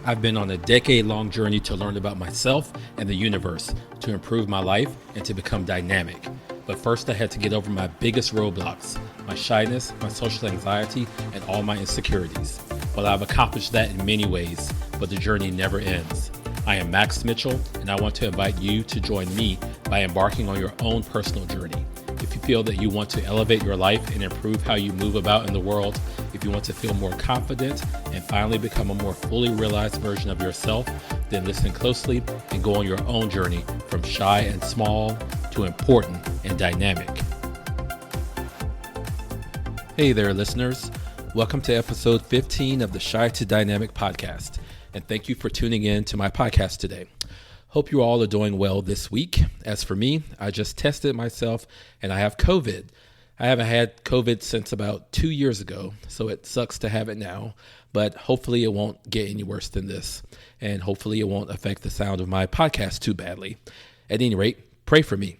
I've been on a decade-long journey to learn about myself and the universe, to improve my life and to become dynamic. But first I had to get over my biggest roadblocks, my shyness, my social anxiety, and all my insecurities. Well, I've accomplished that in many ways, but the journey never ends. I am Max Mitchell, and I want to invite you to join me by embarking on your own personal journey. If you feel that you want to elevate your life and improve how you move about in the world, if you want to feel more confident and finally become a more fully realized version of yourself, then listen closely and go on your own journey from shy and small to important and dynamic. Hey there, listeners. Welcome to episode 15 of the Shy to Dynamic podcast, and thank you for tuning in to my podcast today. Hope you all are doing well this week. As for me, I just tested myself and I have COVID. I haven't had COVID since about 2 years ago, so it sucks to have it now, but hopefully it won't get any worse than this, and hopefully it won't affect the sound of my podcast too badly. At any rate, pray for me.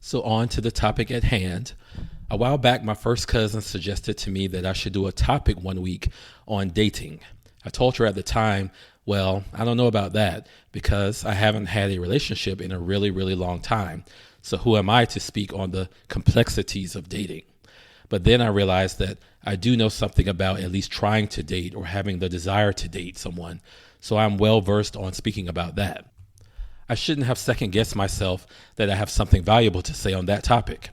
So on to the topic at hand. A while back, my first cousin suggested to me that I should do a topic one week on dating. I told her at the time, well, I don't know about that because I haven't had a relationship in a really, really long time. So who am I to speak on the complexities of dating? But then I realized that I do know something about at least trying to date or having the desire to date someone. So I'm well versed on speaking about that. I shouldn't have second guessed myself that I have something valuable to say on that topic.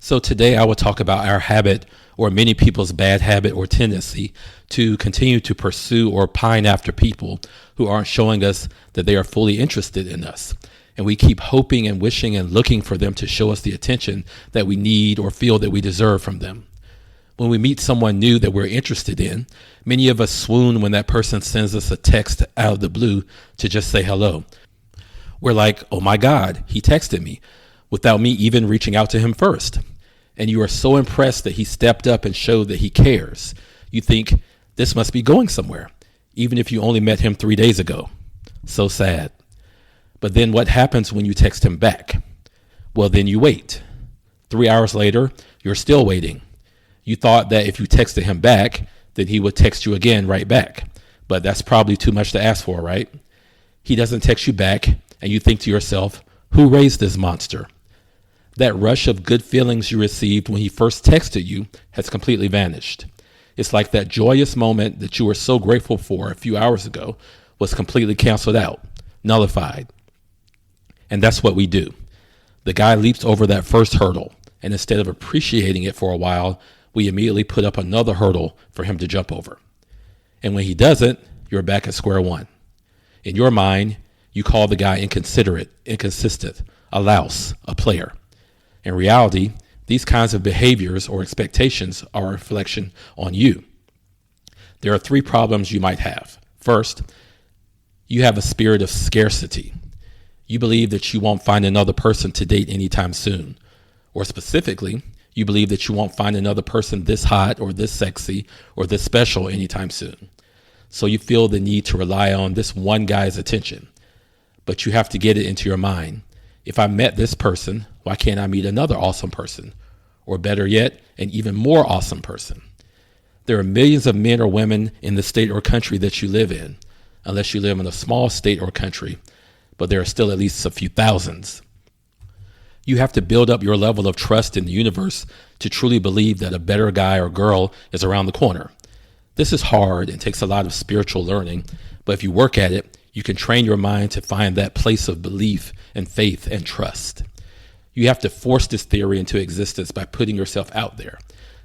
So today I will talk about our habit, or many people's bad habit or tendency, to continue to pursue or pine after people who aren't showing us that they are fully interested in us. And we keep hoping and wishing and looking for them to show us the attention that we need or feel that we deserve from them. When we meet someone new that we're interested in, many of us swoon when that person sends us a text out of the blue to just say hello. We're like, oh my God, he texted me, without me even reaching out to him first. And you are so impressed that he stepped up and showed that he cares. You think, this must be going somewhere, even if you only met him 3 days ago. So sad. But then what happens when you text him back? Well, then you wait. 3 hours later, you're still waiting. You thought that if you texted him back, then he would text you again right back. But that's probably too much to ask for, right? He doesn't text you back, and you think to yourself, who raised this monster? That rush of good feelings you received when he first texted you has completely vanished. It's like that joyous moment that you were so grateful for a few hours ago was completely canceled out, nullified. And that's what we do. The guy leaps over that first hurdle, and instead of appreciating it for a while, we immediately put up another hurdle for him to jump over. And when he doesn't, you're back at square one. In your mind, you call the guy inconsiderate, inconsistent, a louse, a player. In reality, these kinds of behaviors or expectations are a reflection on you. There are 3 problems you might have. First, you have a spirit of scarcity. You believe that you won't find another person to date anytime soon. Or specifically, you believe that you won't find another person this hot or this sexy or this special anytime soon. So you feel the need to rely on this one guy's attention. But you have to get it into your mind. If I met this person, why can't I meet another awesome person? Or better yet, an even more awesome person. There are millions of men or women in the state or country that you live in, unless you live in a small state or country, but there are still at least a few thousands. You have to build up your level of trust in the universe to truly believe that a better guy or girl is around the corner. This is hard and takes a lot of spiritual learning, but if you work at it, you can train your mind to find that place of belief and faith and trust. You have to force this theory into existence by putting yourself out there.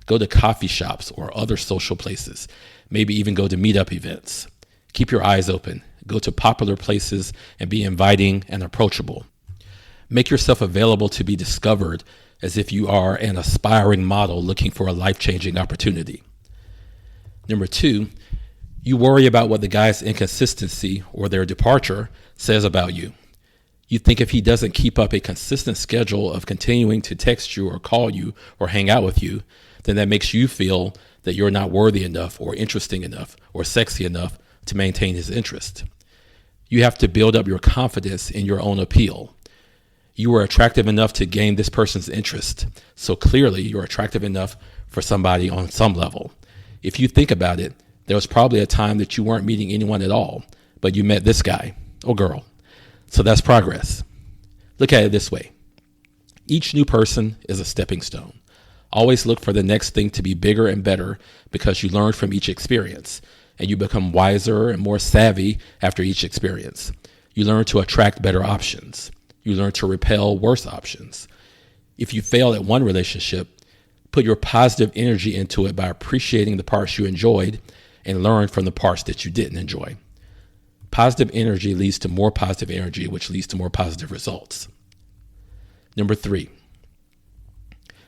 Go to coffee shops or other social places, maybe even go to meetup events. Keep your eyes open. Go to popular places and be inviting and approachable. Make yourself available to be discovered as if you are an aspiring model looking for a life-changing opportunity. Number 2, you worry about what the guy's inconsistency or their departure says about you. You think if he doesn't keep up a consistent schedule of continuing to text you or call you or hang out with you, then that makes you feel that you're not worthy enough or interesting enough or sexy enough to maintain his interest. You have to build up your confidence in your own appeal. You are attractive enough to gain this person's interest, so clearly you're attractive enough for somebody on some level. If you think about it, There was probably a time that you weren't meeting anyone at all, but you met this guy or girl. So that's progress. Look at it this way. Each new person is a stepping stone. Always look for the next thing to be bigger and better because you learn from each experience and you become wiser and more savvy after each experience. You learn to attract better options. You learn to repel worse options. If you fail at one relationship, put your positive energy into it by appreciating the parts you enjoyed and learn from the parts that you didn't enjoy. Positive energy leads to more positive energy, which leads to more positive results. Number 3,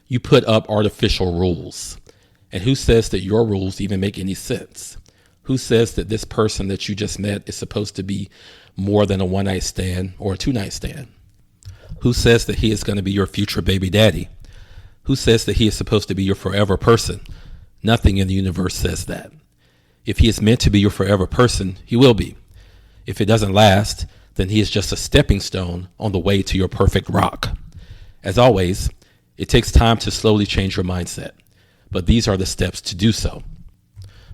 you put up artificial rules. And who says that your rules even make any sense? Who says that this person that you just met is supposed to be more than a one-night stand or a two-night stand? Who says that he is going to be your future baby daddy? Who says that he is supposed to be your forever person? Nothing in the universe says that. If he is meant to be your forever person, he will be. If it doesn't last, then he is just a stepping stone on the way to your perfect rock. As always, it takes time to slowly change your mindset, but these are the steps to do so.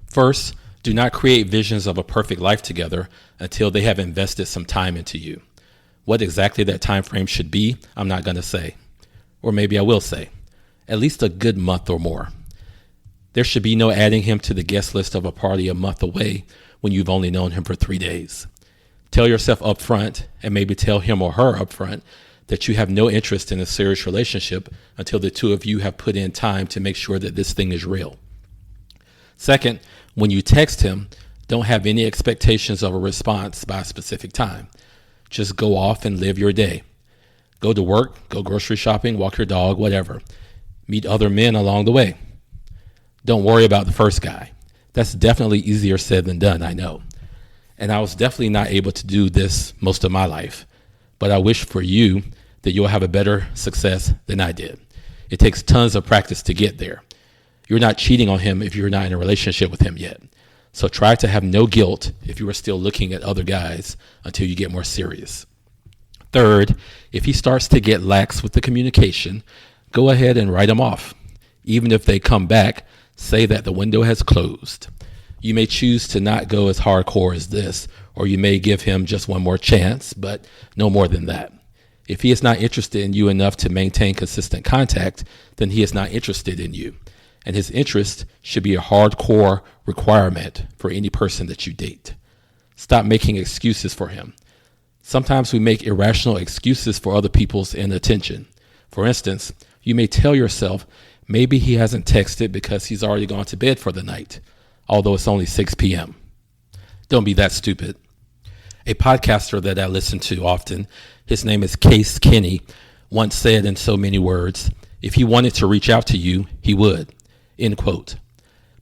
First, do not create visions of a perfect life together until they have invested some time into you. What exactly that time frame should be, I'm not going to say. Or maybe I will say. At least a good month or more. There should be no adding him to the guest list of a party a month away when you've only known him for 3 days. Tell yourself up front, and maybe tell him or her up front, that you have no interest in a serious relationship until the two of you have put in time to make sure that this thing is real. Second, when you text him, don't have any expectations of a response by a specific time. Just go off and live your day. Go to work, go grocery shopping, walk your dog, whatever. Meet other men along the way. Don't worry about the first guy. That's definitely easier said than done, I know. And I was definitely not able to do this most of my life. But I wish for you that you'll have a better success than I did. It takes tons of practice to get there. You're not cheating on him if you're not in a relationship with him yet. So try to have no guilt if you are still looking at other guys until you get more serious. Third, if he starts to get lax with the communication, go ahead and write him off. Even if they come back, say that the window has closed. You may choose to not go as hardcore as this, or you may give him just one more chance, but no more than that. If he is not interested in you enough to maintain consistent contact, then he is not interested in you. And his interest should be a hardcore requirement for any person that you date. Stop making excuses for him. Sometimes we make irrational excuses for other people's inattention. For instance, you may tell yourself, maybe he hasn't texted because he's already gone to bed for the night, although it's only 6 p.m. Don't be that stupid. A podcaster that I listen to often, his name is Case Kenny, once said in so many words, if he wanted to reach out to you, he would. End quote.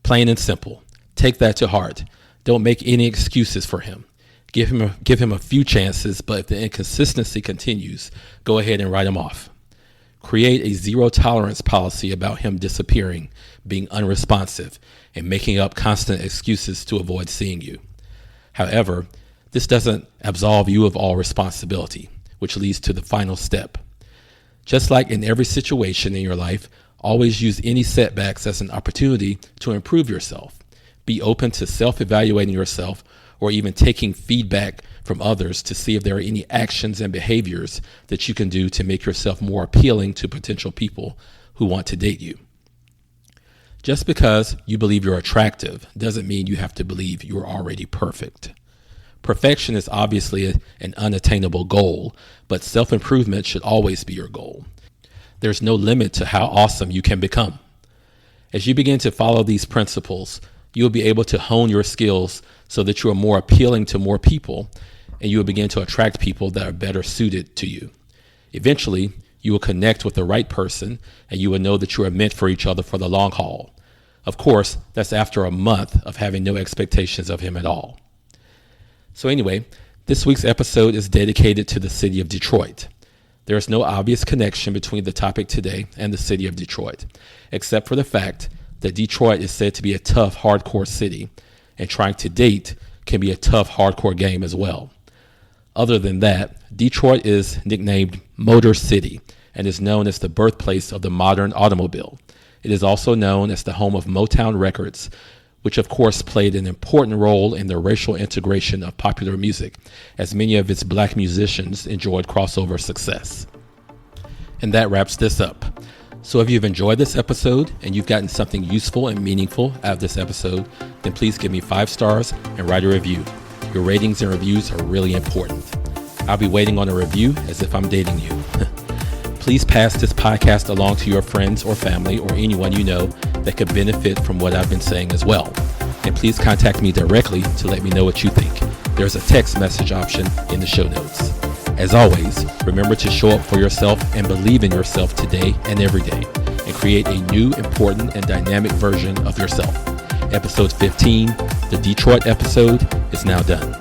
Plain and simple. Take that to heart. Don't make any excuses for him. Give him a few chances, but if the inconsistency continues, go ahead and write him off. Create a zero tolerance policy about him disappearing, being unresponsive, and making up constant excuses to avoid seeing you. However, this doesn't absolve you of all responsibility, which leads to the final step. Just like in every situation in your life, always use any setbacks as an opportunity to improve yourself. Be open to self-evaluating yourself or even taking feedback from others to see if there are any actions and behaviors that you can do to make yourself more appealing to potential people who want to date you. Just because you believe you're attractive doesn't mean you have to believe you're already perfect. Perfection is obviously an unattainable goal, but self-improvement should always be your goal. There's no limit to how awesome you can become. As you begin to follow these principles, you'll be able to hone your skills so that you are more appealing to more people, and you will begin to attract people that are better suited to you. Eventually, you will connect with the right person, and you will know that you are meant for each other for the long haul. Of course, that's after a month of having no expectations of him at all. So anyway, this week's episode is dedicated to the city of Detroit. There is no obvious connection between the topic today and the city of Detroit, except for the fact that Detroit is said to be a tough, hardcore city, and trying to date can be a tough, hardcore game as well. Other than that, Detroit is nicknamed Motor City and is known as the birthplace of the modern automobile. It is also known as the home of Motown Records, which of course played an important role in the racial integration of popular music, as many of its black musicians enjoyed crossover success. And that wraps this up. So if you've enjoyed this episode and you've gotten something useful and meaningful out of this episode, then please give me 5 stars and write a review. Your ratings and reviews are really important. I'll be waiting on a review as if I'm dating you. Please pass this podcast along to your friends or family or anyone you know that could benefit from what I've been saying as well. And please contact me directly to let me know what you think. There's a text message option in the show notes. As always, remember to show up for yourself and believe in yourself today and every day, and create a new, important, and dynamic version of yourself. Episode 15, the Detroit episode, is now done.